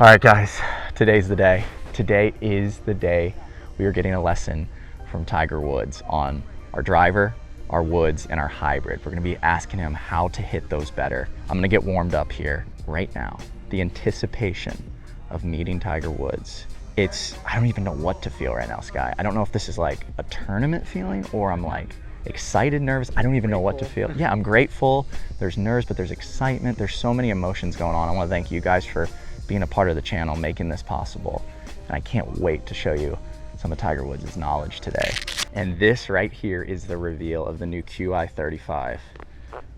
All right, guys, today's the day. Today is the day we are getting a lesson from Tiger Woods on our driver, our woods, and our hybrid. We're gonna be asking him how to hit those better. I'm gonna get warmed up here right now. The anticipation of meeting Tiger Woods. I don't even know what to feel right now, Sky. I don't know if this is like a tournament feeling or I'm like excited, nervous. I don't even know what to feel. Yeah, I'm grateful. There's nerves, but there's excitement. There's so many emotions going on. I wanna thank you guys for being a part of the channel, making this possible. And I can't wait to show you some of Tiger Woods' knowledge today. And this right here is the reveal of the new QI35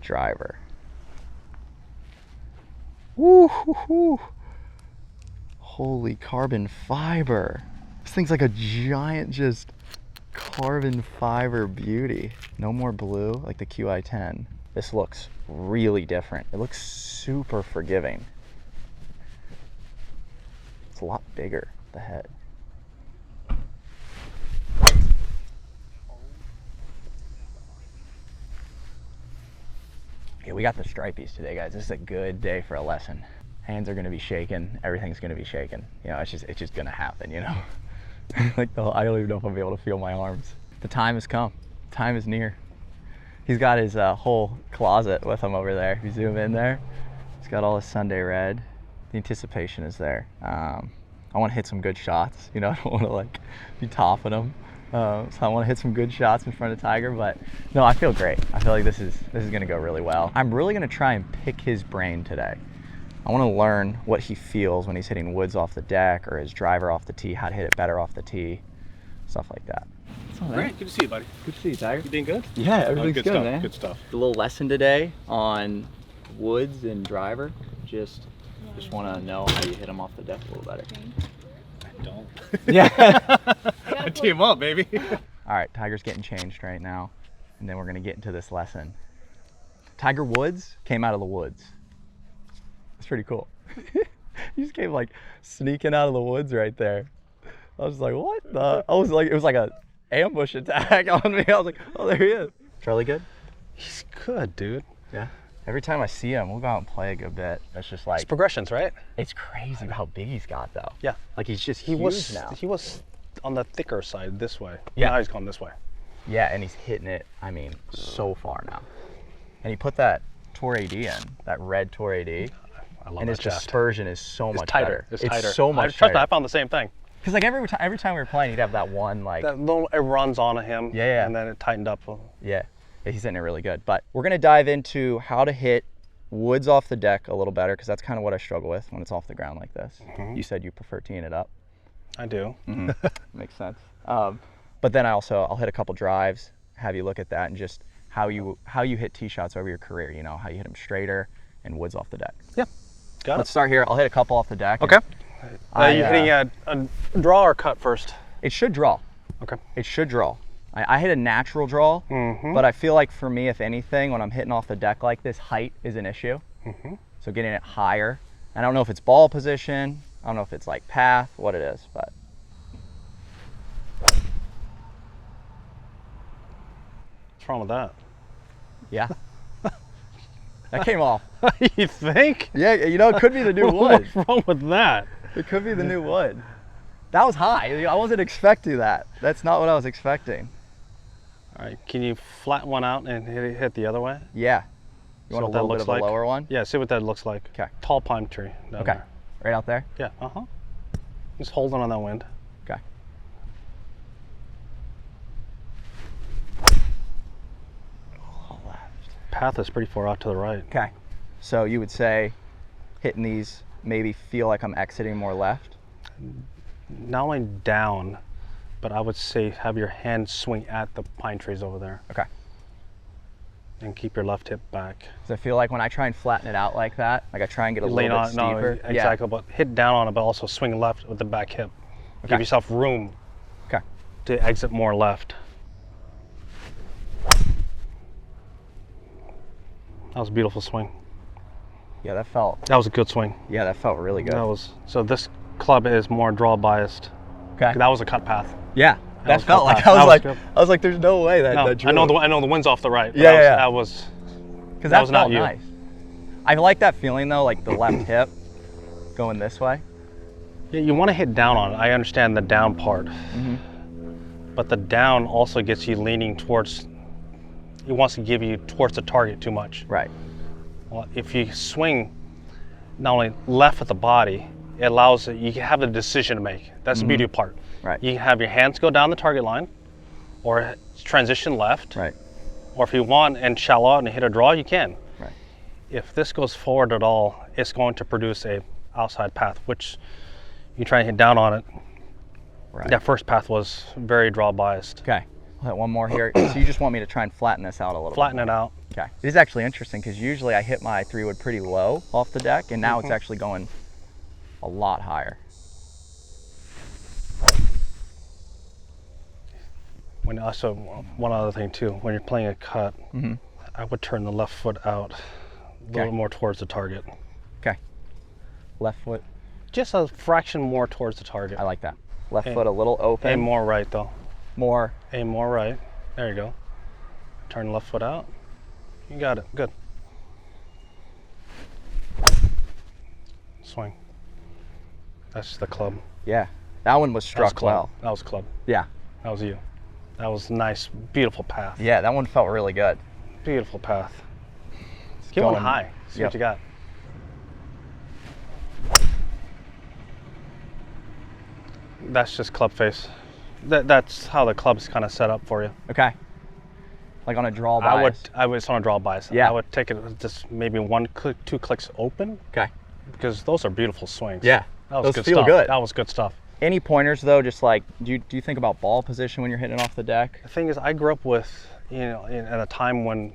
driver. Woo-hoo-hoo. Holy carbon fiber. This thing's like a giant just carbon fiber beauty. No more blue like the QI10. This looks really different. It looks super forgiving. It's a lot bigger, the head. Yeah, we got the stripies today, guys. This is a good day for a lesson. Hands are gonna be shaking, everything's gonna be shaking. You know, it's just gonna happen, you know? Like I don't even know if I'll be able to feel my arms. The time has come, time is near. He's got his whole closet with him over there. If you zoom in there, he's got all his Sunday red. The anticipation is there. I want to hit some good shots. You know, I don't want to like be topping them. So I want to hit some good shots in front of Tiger. But no, I feel great. I feel like this is going to go really well. I'm really going to try and pick his brain today. I want to learn what he feels when he's hitting woods off the deck or his driver off the tee, how to hit it better off the tee, stuff like that. Great, good to see you, buddy. Good to see you, Tiger. You doing good? Yeah, everything's good good, stuff, man. Good stuff. A little lesson today on woods and driver. Just want to know how you hit them off the deck a little better. I don't. Yeah. I tee him up, baby. All right, Tiger's getting changed right now, and then we're gonna get into this lesson. Tiger Woods came out of the woods. It's pretty cool. He just came like sneaking out of the woods right there. I was like, what the? I was like, it was like a ambush attack on me. I was like, oh, there he is. Charlie good? He's good, dude. Yeah. Every time I see him, we'll go out and play a good bit. It's just like, it's progressions, right? It's crazy how big he's got though. Yeah. Like he's just huge now. He was on the thicker side this way. Yeah. Now he's gone this way. Yeah, and he's hitting it, I mean, so far now. And he put that Tour AD in, that red Tour AD. I love and that his shaft. dispersion is so much tighter. better. It's tighter. So much Trust me, tighter. I found the same thing. Because like every time we were playing, he'd have that one like... That little, it runs onto him. Yeah. And then it tightened up. Yeah, he's hitting it really good. But we're gonna dive into how to hit woods off the deck a little better, because that's kind of what I struggle with when it's off the ground like this. You said you prefer teeing it up. I do. Makes sense. But then I'll hit a couple drives, have you look at that, and just how you hit tee shots over your career. You know, how you hit them straighter and woods off the deck. Yeah. Got Let's it. start here. I'll hit a couple off the deck. Okay. Are you hitting a draw or cut first? It should draw. Okay. It should draw. I hit a natural draw, but I feel like for me, if anything, when I'm hitting off the deck like this, height is an issue. So getting it higher. I don't know if it's ball position. I don't know if it's like path, what it is, but. What's wrong with that? Yeah. That came off. You think? Yeah, you know, it could be the new wood. What's wrong with that? It could be the new wood. That was high. I wasn't expecting that. That's not what I was expecting. All right, can you flatten one out and hit the other way? Yeah. You want a little bit of a lower one? Yeah, see what that looks like. Okay. Tall pine tree. Down Okay. there. Right out there? Yeah, Just holding on that wind. Okay. Path is pretty far out to the right. Okay. So you would say hitting these maybe feel like I'm exiting more left? Not only down, but I would say have your hand swing at the pine trees over there. Okay. And keep your left hip back. Because I feel like when I try and flatten it out like that, like I try and get a little bit steeper. No, exactly, but hit down on it, but also swing left with the back hip. Okay. Give yourself room to exit more left. That was a beautiful swing. Yeah, that was a good swing. Yeah, that felt really good. So this club is more draw biased. Okay. That was a cut path. Yeah. That felt like I was like, there's no way that. No, that I know the wind's off the right. Yeah, That was because that was not felt you. Nice. I like that feeling though, like the left hip going this way. Yeah, you want to hit down on it. I understand the down part. But the down also gets you leaning towards, it wants to give you towards the target too much. Right. Well, if you swing not only left with the body, it allows you can have a decision to make. That's the beauty part. Right. You can have your hands go down the target line, or transition left. Right. Or if you want and shallow out and hit a draw, you can. Right. If this goes forward at all, it's going to produce a outside path, which you try and hit down on it. Right. That first path was very draw biased. Okay. We'll hit one more here. So you just want me to try and flatten this out a little Flatten bit. it out. Okay. It is actually interesting because usually I hit my 3-wood pretty low off the deck, and now it's actually going a lot higher. When also, one other thing too, when you're playing a cut, I would turn the left foot out a little more towards the target. Okay. Left foot. Just a fraction more towards the target. I like that. Left foot a little open. Aim more right though. More. Aim more right. There you go. Turn the left foot out. You got it. Good. Swing. That's the club. Yeah. That one was struck well. That was club. Yeah. That was you. That was nice, beautiful path. Yeah, that one felt really good. Beautiful path. Keep going high. See what you got. That's just club face. That's how the club's kind of set up for you. Okay. Like on a draw bias. I would on a draw bias. Yeah. I would take it just maybe 1 click, 2 clicks open. Okay. Because those are beautiful swings. Yeah. That was those good feel stuff. good. That was good stuff. Any pointers though? Just like, do you think about ball position when you're hitting off the deck? The thing is, I grew up with, at a time when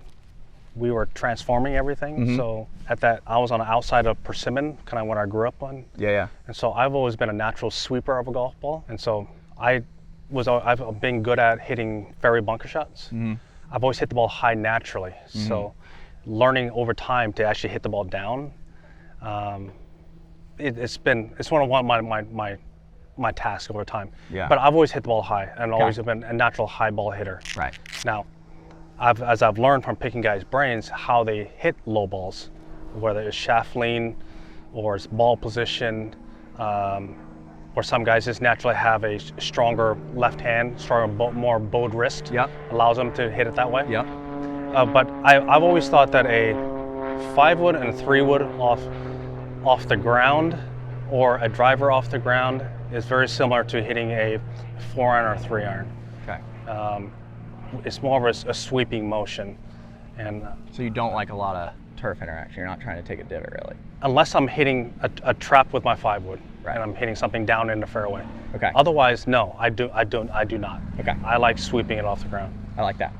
we were transforming everything. So I was on the outside of persimmon, kind of what I grew up on. Yeah. And so I've always been a natural sweeper of a golf ball. And so I've been good at hitting fairway bunker shots. I've always hit the ball high naturally. So learning over time to actually hit the ball down, it's one of my tasks over time. Yeah. But I've always hit the ball high and always been a natural high ball hitter. Right. Now, as I've learned from picking guys' brains how they hit low balls, whether it's shaft lean or it's ball position, or some guys just naturally have a stronger left hand, more bowed wrist, allows them to hit it that way. But I've always thought that a 5-wood and a 3-wood off the ground, or a driver off the ground, is very similar to hitting a 4-iron or 3-iron. Okay. It's more of a sweeping motion, and so you don't like a lot of turf interaction. You're not trying to take a divot, really. Unless I'm hitting a trap with my 5-wood, right, and I'm hitting something down in the fairway. Okay. Otherwise, no, I do not. Okay. I like sweeping it off the ground. I like that.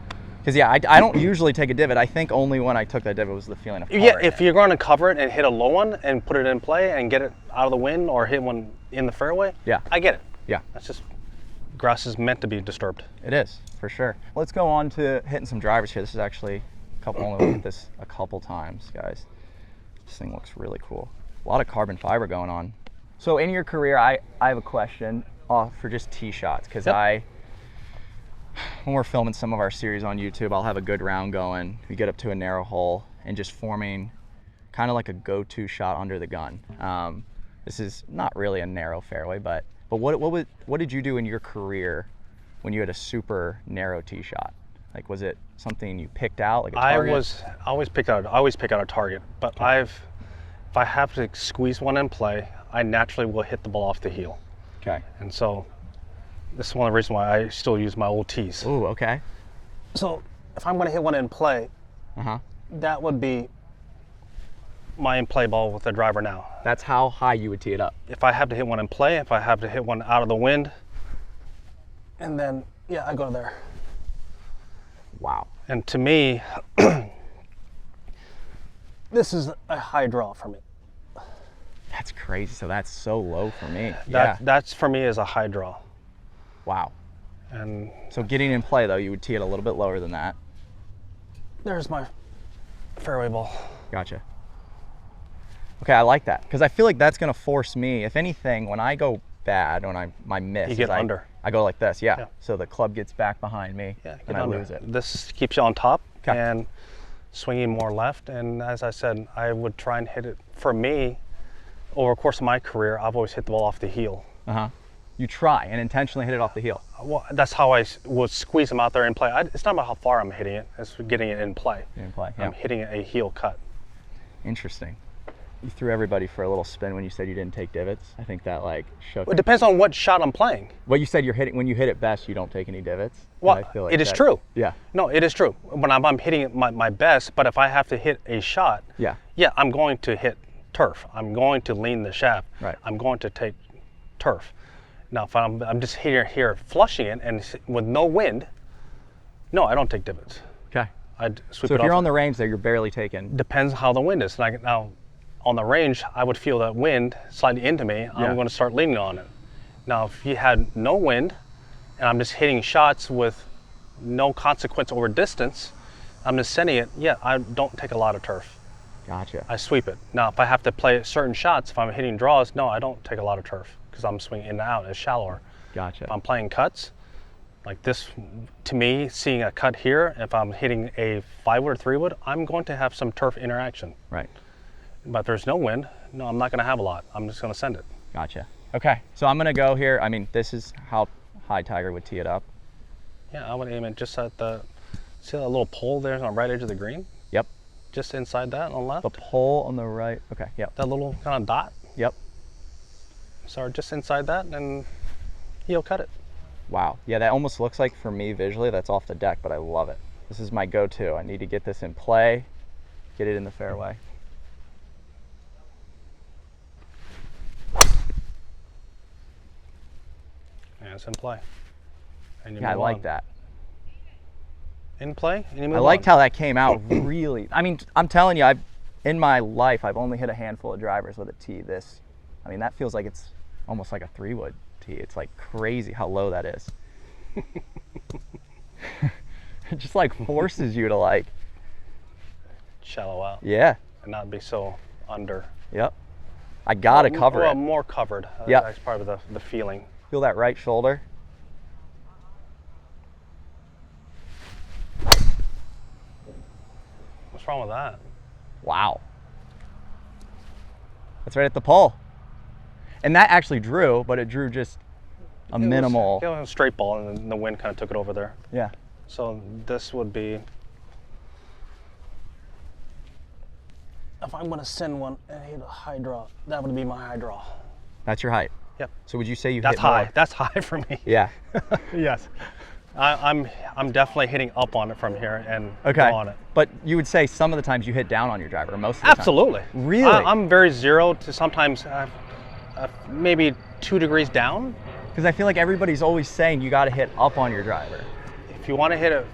Because I don't usually take a divot. I think only when I took that divot was the feeling of covering if you're going to cover it and hit a low one and put it in play and get it out of the wind or hit one in the fairway, I get it. Yeah. That's just, grass is meant to be disturbed. It is, for sure. Let's go on to hitting some drivers here. This is actually only looked at this a couple times, guys. This thing looks really cool. A lot of carbon fiber going on. So in your career, I have a question for just tee shots, because when we're filming some of our series on YouTube, I'll have a good round going. We get up to a narrow hole and just forming kind of like a go-to shot under the gun. This is not really a narrow fairway, but what did you do in your career when you had a super narrow tee shot? Like, was it something you picked out, like a target? I always pick out a target, but if I have to squeeze one in play, I naturally will hit the ball off the heel. Okay. And so this is one of the reasons why I still use my old tees. Ooh, okay. So if I'm going to hit one in play, that would be my in-play ball with the driver now. That's how high you would tee it up. If I have to hit one in play, if I have to hit one out of the wind, and then, I go there. Wow. And to me, this is a high draw for me. That's crazy. So that's so low for me. That's for me is a high draw. Wow. And so getting in play though, you would tee it a little bit lower than that. There's my fairway ball. Gotcha. Okay, I like that, because I feel like that's going to force me, if anything, when I go bad, when my miss, you get under. I go like this, so the club gets back behind me, and I lose it. This keeps you on top and swinging more left, and as I said, I would try and hit it, for me, over the course of my career, I've always hit the ball off the heel. You try and intentionally hit it off the heel. Well, that's how I would squeeze them out there and play. It's not about how far I'm hitting it, it's getting it in play. In play, yeah. I'm hitting a heel cut. Interesting. You threw everybody for a little spin when you said you didn't take divots. I think that like shook. Well, it depends on what shot I'm playing. Well, you said when you hit it best, you don't take any divots. Well, I feel like it is true. Yeah. No, it is true. When I'm hitting it my best, but if I have to hit a shot, yeah, I'm going to hit turf. I'm going to lean the shaft. Right. I'm going to take turf. Now, if I'm just here flushing it and with no wind, no, I don't take divots. Okay. I'd sweep so it if you're off. on the range there, you're barely taking. Depends how the wind is. Like now, on the range, I would feel that wind slightly into me. I'm going to start leaning on it. Now, if you had no wind, and I'm just hitting shots with no consequence over distance, I'm just sending it. Yeah, I don't take a lot of turf. Gotcha. I sweep it. Now, if I have to play certain shots, if I'm hitting draws, no, I don't take a lot of turf because I'm swinging in and out. It's shallower. Gotcha. If I'm playing cuts, like this, to me, seeing a cut here, if I'm hitting a 5-wood or 3-wood, I'm going to have some turf interaction. Right. But if there's no wind, no, I'm not going to have a lot. I'm just going to send it. Gotcha. Okay, so I'm going to go here. I mean, this is how high Tiger would tee it up. Yeah, I would aim it just at see that little pole there on the right edge of the green? Yep. Just inside that on the left? The pole on the right. Okay, yep. That little kind of dot? Yep. So just inside that, and he'll cut it. Wow. Yeah, that almost looks like, for me visually, that's off the deck, but I love it. This is my go-to. I need to get this in play, get it in the fairway. Yeah, it's in play. And you Yeah, I move like on. that. In play, and you move I liked on. how that came out really. I mean, I'm telling you, in my life, I've only hit a handful of drivers with a tee this. I mean, that feels like it's almost like a 3-wood tee. It's like crazy how low that is. It just like forces you to like. Shallow out. Yeah. And not be so under. Yep. I gotta cover well, it. more covered. Yep. That's part of the feeling. Feel that right shoulder. What's wrong with that? Wow. That's right at the pole. And that actually drew, but it drew just a minimal. It was a straight ball, and then the wind kind of took it over there. Yeah. So this would be, if I'm going to send one and hit a high draw, that would be my high draw. That's your height. Yep. So would you say you That's hit more? high. That's high for me. Yeah. Yes. I'm definitely hitting up on it from here and Okay. go on it. But you would say some of the times you hit down on your driver, or most of the time? Absolutely. Really? I'm very 0 to sometimes maybe 2 degrees down. Because I feel like everybody's always saying you got to hit up on your driver. If you want to hit it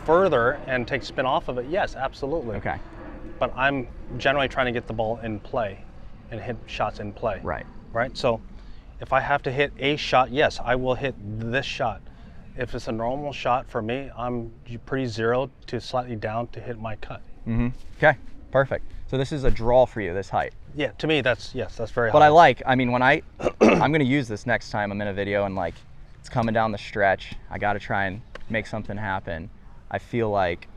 further and take spin off of it, yes, absolutely. Okay. But I'm generally trying to get the ball in play and hit shots in play. Right. Right? So if I have to hit a shot, yes, I will hit this shot. If it's a normal shot for me, I'm pretty 0 to slightly down to hit my cut. Mm-hmm. Okay, perfect. So this is a draw for you, this height. Yeah, to me, that's very high. But I mean, when I'm going to use this next time I'm in a video and like it's coming down the stretch, I got to try and make something happen. I feel like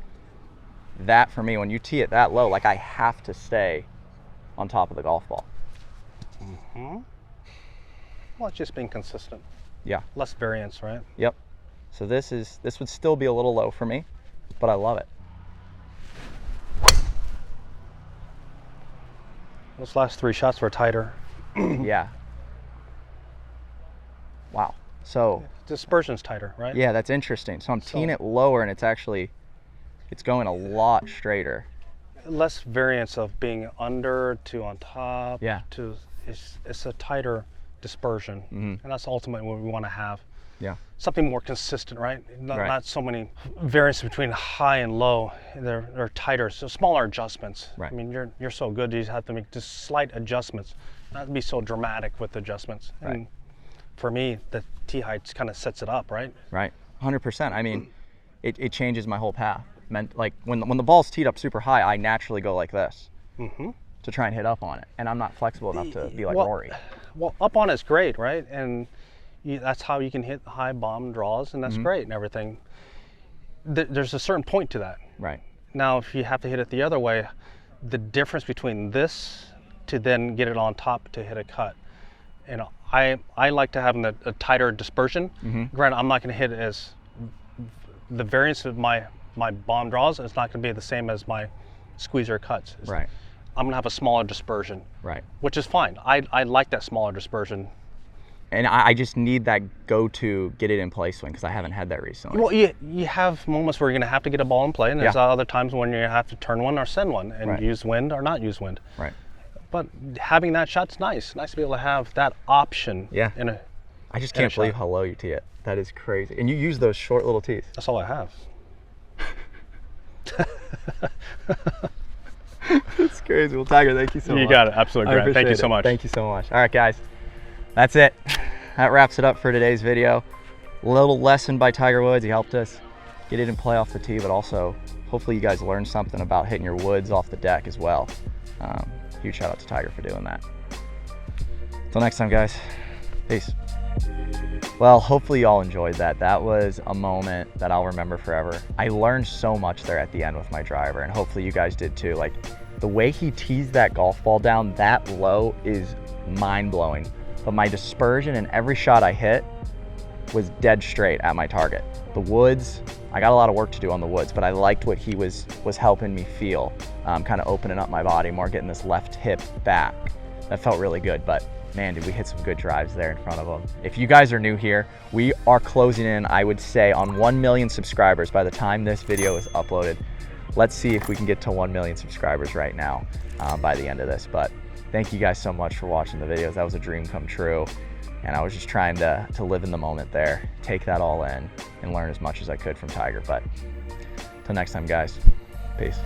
that for me, when you tee it that low, like I have to stay on top of the golf ball. Mm-hmm. Well, it's just being consistent. Yeah. Less variance, right? Yep. So this would still be a little low for me, but I love it. Those last 3 shots were tighter. Yeah. Wow. So Dispersion's tighter, right? yeah, that's interesting. So I'm teeing it lower and it's going a lot straighter. Less variance of being under to on top. Yeah. To it's a tighter dispersion, and that's ultimately what we want to have. Yeah. Something more consistent, right? Right. Not so many variance between high and low. They're tighter, so smaller adjustments. Right. I mean, you're so good. You just have to make just slight adjustments, not be so dramatic with adjustments. Right. And for me, the tee height kind of sets it up, right? Right. 100%. I mean, it changes my whole path. Like when the ball's teed up super high, I naturally go like this to try and hit up on it, and I'm not flexible enough to be like Rory. Well, up on it's great, right? And that's how you can hit high bomb draws, and that's great and everything. There's a certain point to that. Right. Now, if you have to hit it the other way, the difference between this to then get it on top to hit a cut. You know, I like to have a tighter dispersion. Granted, I'm not going to hit as the variance of my bomb draws is not going to be the same as my squeezer cuts. Right. I'm going to have a smaller dispersion. Right. Which is fine. I like that smaller dispersion. And I just need that go-to get it in play swing because I haven't had that recently. Well, you have moments where you're going to have to get a ball in play, and there's other times when you have to turn one or send one and use wind or not use wind. Right. But having that shot's nice. Nice to be able to have that option. Yeah. I just can't believe how low you tee it. That is crazy. And you use those short little tees. That's all I have. That's crazy. Well, Tiger, thank you so much. You got it. Absolutely, Grant. Thank you so much. Thank you so much. All right, guys. That's it. That wraps it up for today's video. A little lesson by Tiger Woods. He helped us get it in play off the tee, but also hopefully you guys learned something about hitting your woods off the deck as well. Huge shout out to Tiger for doing that. Until next time, guys. Peace. Well, hopefully you all enjoyed that. That was a moment that I'll remember forever. I learned so much there at the end with my driver, and hopefully you guys did too. Like, the way he teased that golf ball down that low is mind-blowing. But my dispersion and every shot I hit was dead straight at my target. The woods, I got a lot of work to do on the woods, but I liked what he was helping me feel, kind of opening up my body more, getting this left hip back. That felt really good, but man, did we hit some good drives there in front of him. If you guys are new here, we are closing in, I would say, on 1 million subscribers by the time this video is uploaded. Let's see if we can get to 1 million subscribers right now by the end of this. But thank you guys so much for watching the videos. That was a dream come true. And I was just trying to live in the moment there, take that all in, and learn as much as I could from Tiger. But till next time, guys, peace.